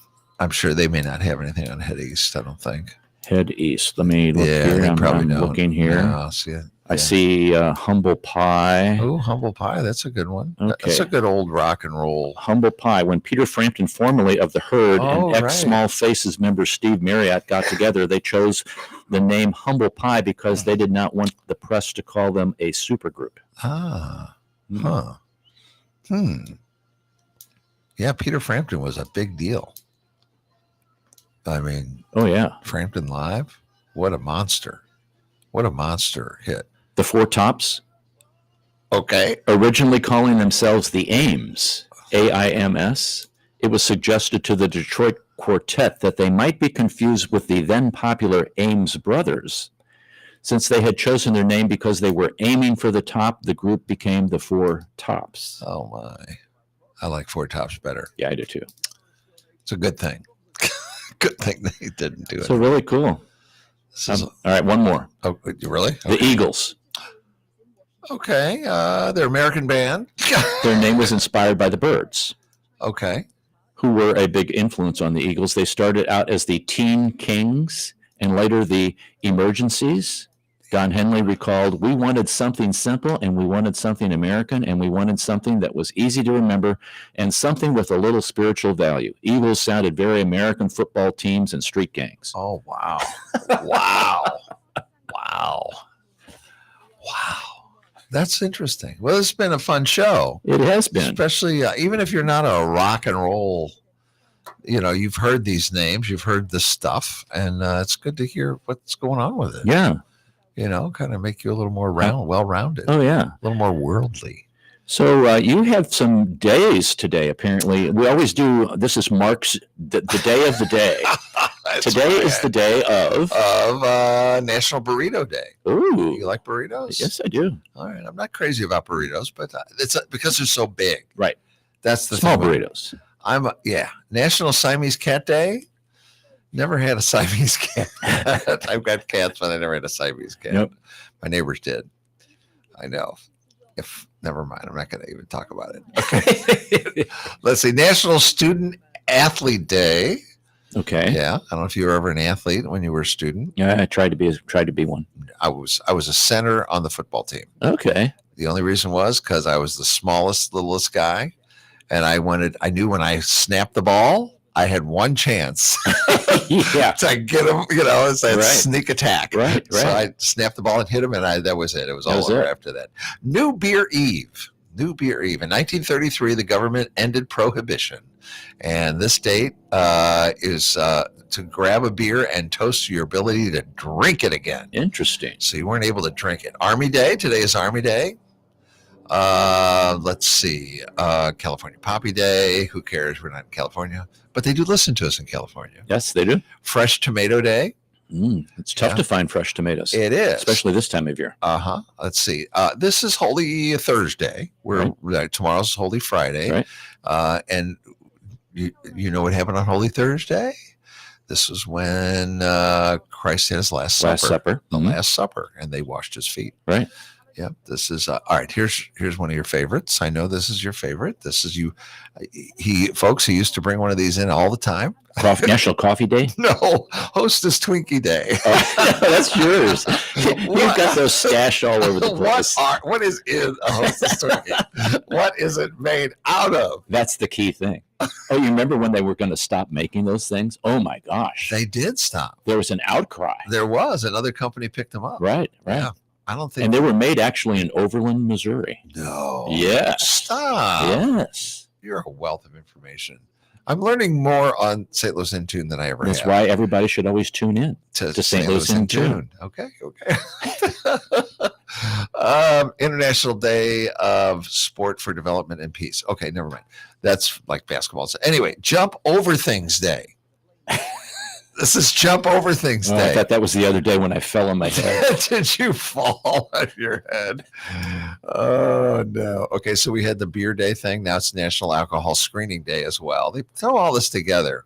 B: sure they may not have anything on Head East, I don't think.
A: Head East. Let me look here.
B: They probably
A: I'm
B: don't.
A: looking here.
B: Yeah, see it.
A: I see Humble Pie.
B: Oh, Humble Pie. That's a good one.
A: Okay.
B: That's a good old rock and roll.
A: Humble Pie. When Peter Frampton, formerly of The Herd, and
B: right.
A: ex-Small Faces member Steve Marriott got together, they chose the name Humble Pie because they did not want the press to call them a supergroup.
B: Ah. Huh. Yeah, Peter Frampton was a big deal. I mean,
A: oh yeah,
B: Frampton Live. What a monster. What a monster hit.
A: The Four Tops.
B: Okay.
A: Originally calling themselves the Aims, AIMS, it was suggested to the Detroit Quartet that they might be confused with the then popular Ames Brothers. Since they had chosen their name because they were aiming for the top, the group became the Four Tops.
B: Oh my. I like Four Tops better.
A: Yeah, I do too.
B: It's a good thing. Good thing they didn't do it.
A: So really cool. All right, one more.
B: Oh, really?
A: The Eagles.
B: Okay. They're American band.
A: Their name was inspired by the Byrds,
B: Okay.
A: who were a big influence on the Eagles. They started out as the Teen Kings and later the Emergencies. Don Henley recalled, "We wanted something simple and we wanted something American and we wanted something that was easy to remember and something with a little spiritual value. Eagles sounded very American football teams and street gangs."
B: Oh, wow. Wow. Wow. Wow. That's interesting. Well, it's been a fun show.
A: It has been.
B: Especially, even if you're not a rock and roll, you've heard these names, you've heard the stuff, and it's good to hear what's going on with it.
A: Yeah.
B: Kind of make you a little more well-rounded,
A: Oh, yeah.
B: a little more worldly.
A: So you have some days today, apparently. We always do, this is Mark's, the day of the day. Today is the day of
B: National Burrito Day.
A: Ooh.
B: You like burritos?
A: Yes, I do.
B: All right. I'm not crazy about burritos, but it's because they're so big.
A: Right.
B: That's the
A: Small
B: thing.
A: burritos.
B: National Siamese Cat Day. Never had a Siamese cat. I've got cats, but I never had a Siamese cat.
A: Yep.
B: My neighbors did. I know. Never mind. I'm not going to even talk about it. Okay. Let's see. National Student Athlete Day.
A: Okay.
B: Yeah, I don't know if you were ever an athlete when you were a student.
A: Yeah, I tried to be one.
B: I was a center on the football team.
A: Okay.
B: The only reason was because I was the smallest, littlest guy, and I knew when I snapped the ball, I had one chance
A: Yeah.
B: to get him. It's that
A: Right.
B: sneak attack.
A: Right.
B: So I snapped the ball and hit him, and that was it. It was all over after that. New Beer Eve. In 1933, the government ended prohibition, and this date is to grab a beer and toast your ability to drink it again.
A: Interesting.
B: So you weren't able to drink it. Army Day. Today is Army Day. Let's see. California Poppy Day. Who cares? We're not in California, but they do listen to us in California.
A: Yes, they do.
B: Fresh Tomato Day.
A: It's tough to find fresh tomatoes.
B: It is,
A: especially this time of year.
B: Let's see. This is Holy Thursday. Tomorrow's Holy Friday.
A: Right.
B: And you know what happened on Holy Thursday? This was when Christ had his last supper. The Last Supper, and they washed his feet.
A: Right.
B: Yep. This is all right. Here's one of your favorites. I know this is your favorite. This is you. He used to bring one of these in all the time.
A: National Coffee Day.
B: No, Hostess Twinkie Day.
A: Oh, that's yours. You've got those stashed all over the place.
B: What is in a Hostess Twinkie? What is it made out of?
A: That's the key thing. Oh, you remember when they were going to stop making those things? Oh my gosh!
B: They did stop.
A: There was an outcry.
B: There was. Another company picked them up.
A: Right.
B: Yeah. I don't think.
A: And they were made actually in Overland, Missouri.
B: No.
A: Yes.
B: Stop.
A: Yes.
B: You're a wealth of information. I'm learning more on St. Louis in Tune than I ever have.
A: That's why everybody should always tune in to St. Louis in Tune.
B: Okay. International Day of Sport for Development and Peace. Okay, never mind. That's like basketball. So anyway, Jump Over Things Day. This is Jump Over Things Day.
A: I thought that was the other day when I fell on my head.
B: Did you fall on your head? Oh, no. Okay, so we had the beer day thing. Now it's National Alcohol Screening Day as well. They throw all this together.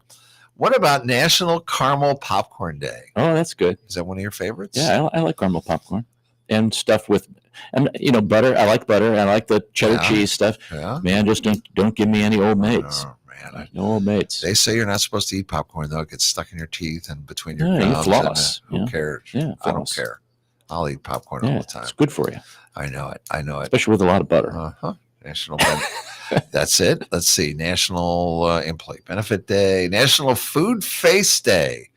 B: What about National Caramel Popcorn Day?
A: Oh, that's good.
B: Is that one of your favorites?
A: Yeah, I like caramel popcorn and stuff with, butter. I like butter. I like the cheddar cheese stuff.
B: Yeah.
A: Man, just don't give me any Old Maids.
B: Oh, man.
A: No Old Maids.
B: They say you're not supposed to eat popcorn, though. It gets stuck in your teeth and between your
A: you
B: gums.
A: floss.
B: Who cares?
A: Yeah,
B: I don't care. I'll eat popcorn all the time.
A: It's good for you.
B: I know it.
A: Especially with a lot of butter.
B: National That's it. Let's see. National Employee Benefit Day. National Food Face Day.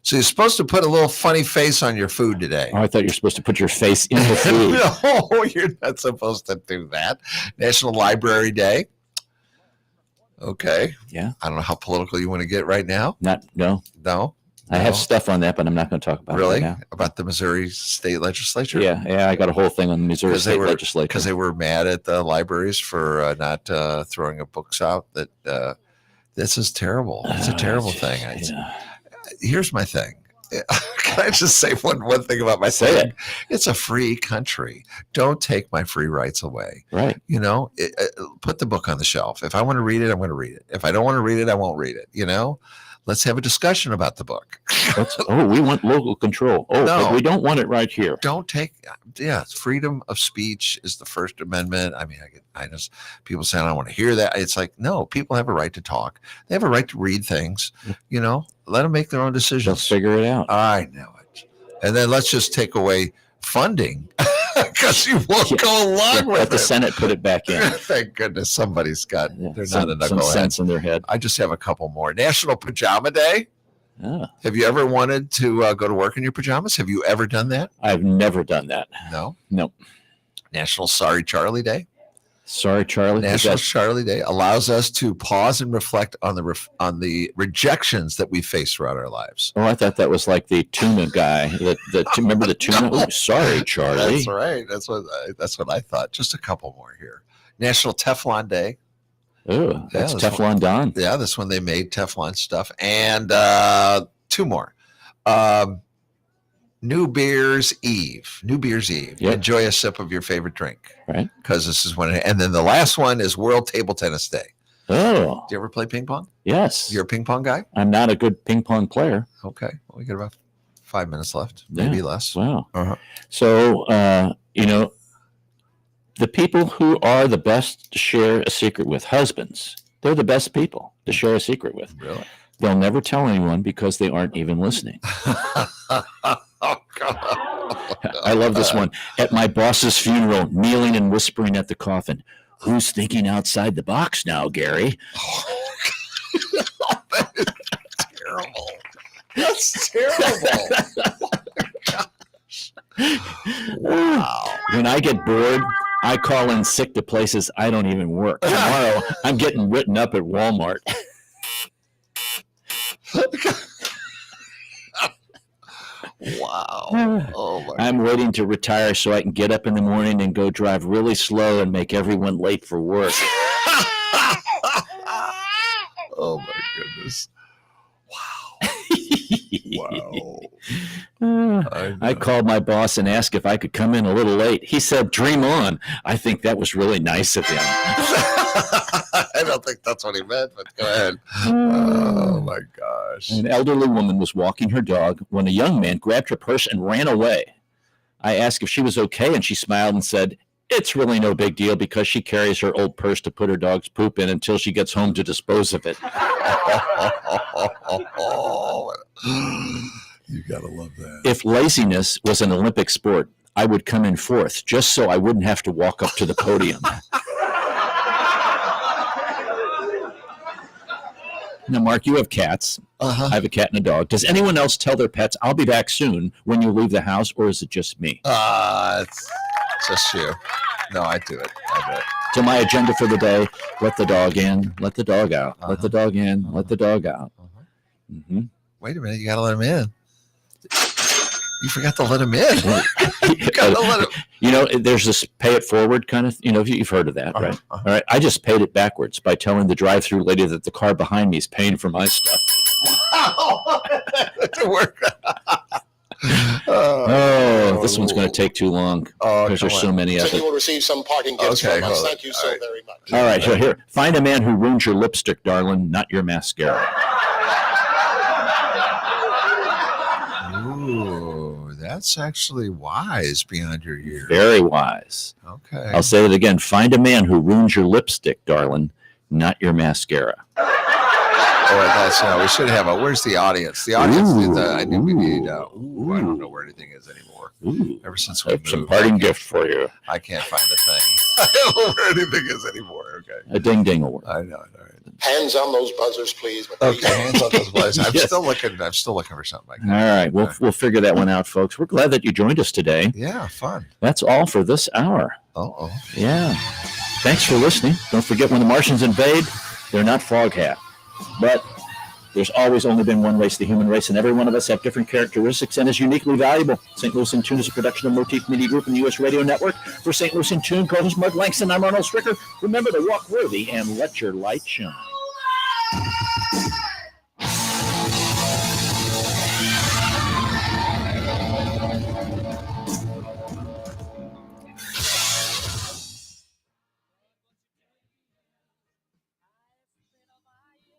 B: So you're supposed to put a little funny face on your food today.
A: Oh, I thought you were supposed to put your face in the food.
B: No, you're not supposed to do that. National Library Day. Okay.
A: Yeah.
B: I don't know how political you want to get right now.
A: No. I have stuff on that, but I'm not going to talk about it right now.
B: About the Missouri State Legislature?
A: Yeah. I got a whole thing on the Missouri State Legislature.
B: Because they were mad at the libraries for not throwing books out. That this is terrible. It's a terrible thing. Here's my thing. Can I just say one thing about my thing? It's a free country. Don't take my free rights away.
A: Right.
B: Put the book on the shelf. If I want to read it, I'm going to read it. If I don't want to read it, I won't read it. Let's have a discussion about the book.
A: We want local control. But we don't want it right here.
B: Don't take, freedom of speech is the First Amendment. I mean, I just, people say, I don't want to hear that. It's like, no, people have a right to talk. They have a right to read things, let them make their own decisions.
A: They'll figure it out.
B: I know it. And then let's just take away funding because you won't go along with it.
A: Let the Senate put it back in.
B: Thank goodness somebody's got
A: some sense in their head.
B: I just have a couple more. National Pajama Day. Have you ever wanted to go to work in your pajamas? Have you ever done that?
A: I've never done that.
B: No?
A: Nope.
B: National Sorry Charlie Day.
A: Sorry, Charlie.
B: National Charlie Day allows us to pause and reflect on the rejections that we face throughout our lives.
A: Oh, I thought that was like the tuna guy. Remember the tuna?
B: No.
A: Oh, sorry, Charlie.
B: That's right. That's what I thought. Just a couple more here. National Teflon Day.
A: Oh, that's Teflon Don.
B: Yeah, that's when they made Teflon stuff. And two more. New Beer's Eve. Yep. Enjoy a sip of your favorite drink.
A: Right.
B: Because this is when and then the last one is World Table Tennis Day.
A: Oh.
B: Do you ever play ping pong?
A: Yes.
B: You're a ping pong guy?
A: I'm not a good ping pong player.
B: Okay. Well, we got about 5 minutes left, maybe less.
A: Wow. So, the people who are the best to share a secret with, husbands, they're the best people. to share a secret with.
B: Really?
A: They'll never tell anyone because they aren't even listening.
B: Oh, God.
A: I love this one. At my boss's funeral, kneeling and whispering at the coffin. Who's thinking outside the box now, Gary?
B: That is terrible. That's terrible. Wow.
A: When I get bored, I call in sick to places I don't even work. Tomorrow, I'm getting written up at Walmart.
B: Wow. Oh my.
A: I'm waiting to retire so I can get up in the morning and go drive really slow and make everyone late for work.
B: Oh my goodness. Wow.
A: I called my boss and asked if I could come in a little late. He said, "Dream on." I think that was really nice of him.
B: I don't think that's what he meant, but go ahead. Oh my gosh.
A: An elderly woman was walking her dog when a young man grabbed her purse and ran away. I asked if she was okay, and she smiled and said, "It's really no big deal because she carries her old purse to put her dog's poop in until she gets home to dispose of it."
B: You gotta love that.
A: If laziness was an Olympic sport, I would come in fourth just so I wouldn't have to walk up to the podium. Now, Mark, you have cats.
B: Uh-huh.
A: I have a cat and a dog. Does anyone else tell their pets, "I'll be back soon" when you leave the house, or is it just me?
B: It's just you. No, I do it.
A: So my agenda for the day: let the dog in, let the dog out, let the dog in, let the dog out. Mm-hmm.
B: Wait a minute, you gotta let him in. You forgot to let him in. You gotta let him.
A: You know, there's this pay it forward kind of, you've heard of that, right? All right. I just paid it backwards by telling the drive-through lady that the car behind me is paying for my stuff.
B: To work.
A: This one's going to take too long because there's so many of
D: So you
A: it.
D: will receive some parting gifts
B: Okay,
D: from us.
B: hold
D: Thank you so very much.
A: All right, so here. Find a man who ruins your lipstick, darling, not your mascara.
B: Ooh, that's actually wise beyond your years.
A: Very wise.
B: Okay.
A: I'll say it again. Find a man who ruins your lipstick, darling, not your mascara.
B: Oh, that's we should have where's the audience? The audience
A: Ooh,
B: I think we need I
A: ooh.
B: don't know where anything is anymore.
A: Ooh,
B: Ever since
A: I
B: we
A: have some
B: moved,
A: parting gift for you.
B: I can't find a thing. I don't know where anything is anymore. Okay.
A: A ding-ding will work.
B: I know. All right.
D: Hands on those buzzers, please.
B: Okay, hands on those buttons. I'm
A: Yes.
B: still looking for something like
A: All
B: that.
A: right, we'll figure that one out, folks. We're glad that you joined us today.
B: Yeah, fun.
A: That's all for this hour.
B: Uh-oh.
A: Yeah. Thanks for listening. Don't forget, when the Martians invade, they're not Foghat. But there's always only been one race, the human race, and every one of us have different characteristics and is uniquely valuable. St. Louis in Tune is a production of Motif Media Group and the U.S. Radio Network. For St. Louis in Tune, co-host Mark Langston, I'm Arnold Stricker. Remember to walk worthy and let your light shine.